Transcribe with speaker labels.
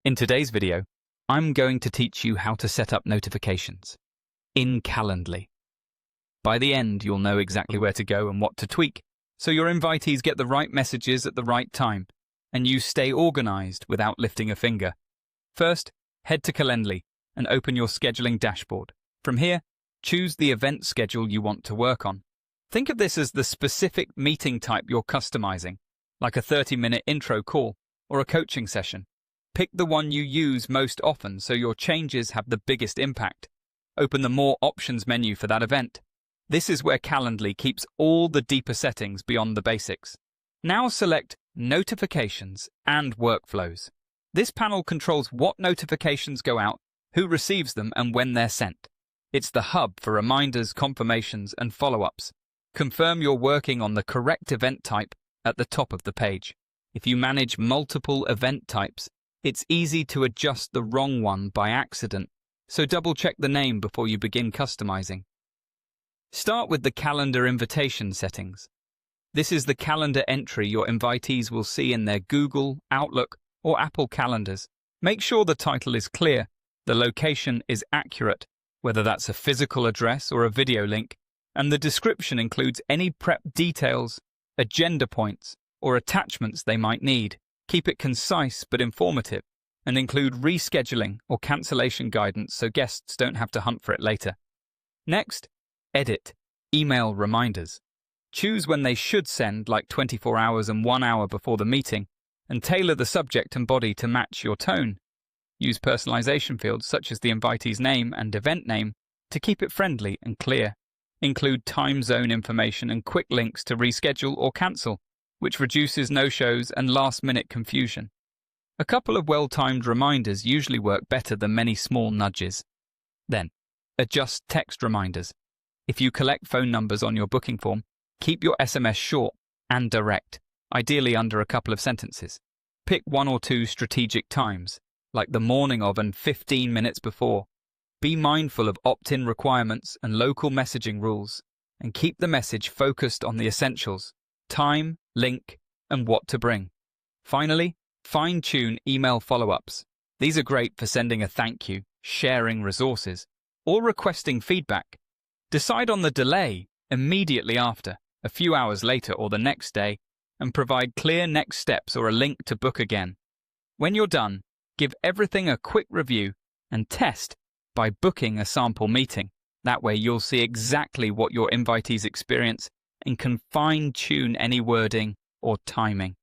Speaker 1: In today's video, I'm going to teach you how to set up notifications in Calendly. By the end, you'll know exactly where to go and what to tweak, so your invitees get the right messages at the right time, and you stay organized without lifting a finger. First, head to Calendly and open your scheduling dashboard. From here, choose the event schedule you want to work on. Think of this as the specific meeting type you're customizing, like a 30-minute intro call or a coaching session. Pick the one you use most often so your changes have the biggest impact. Open the More Options menu for that event. This is where Calendly keeps all the deeper settings beyond the basics. Now select Notifications and Workflows. This panel controls what notifications go out, who receives them, and when they're sent. It's the hub for reminders, confirmations, and follow-ups. Confirm you're working on the correct event type at the top of the page. If you manage multiple event types, it's easy to adjust the wrong one by accident, so double-check the name before you begin customizing. Start with the calendar invitation settings. This is the calendar entry your invitees will see in their Google, Outlook, or Apple calendars. Make sure the title is clear, the location is accurate, whether that's a physical address or a video link, and the description includes any prep details, agenda points, or attachments they might need. Keep it concise but informative, and include rescheduling or cancellation guidance so guests don't have to hunt for it later. Next, edit email reminders. Choose when they should send, like 24 hours and 1 hour before the meeting, and tailor the subject and body to match your tone. Use personalization fields such as the invitee's name and event name to keep it friendly and clear. Include time zone information and quick links to reschedule or cancel, which reduces no-shows and last-minute confusion. A couple of well-timed reminders usually work better than many small nudges. Then, adjust text reminders. If you collect phone numbers on your booking form, keep your SMS short and direct, ideally under a couple of sentences. Pick 1 or 2 strategic times, like the morning of and 15 minutes before. Be mindful of opt-in requirements and local messaging rules, and keep the message focused on the essentials: time, link, and what to bring. Finally, fine-tune email follow-ups. These are great for sending a thank you, sharing resources, or requesting feedback. Decide on the delay immediately after, a few hours later or the next day, and provide clear next steps or a link to book again. When you're done, give everything a quick review and test by booking a sample meeting. That way you'll see exactly what your invitees experience and can fine-tune any wording or timing.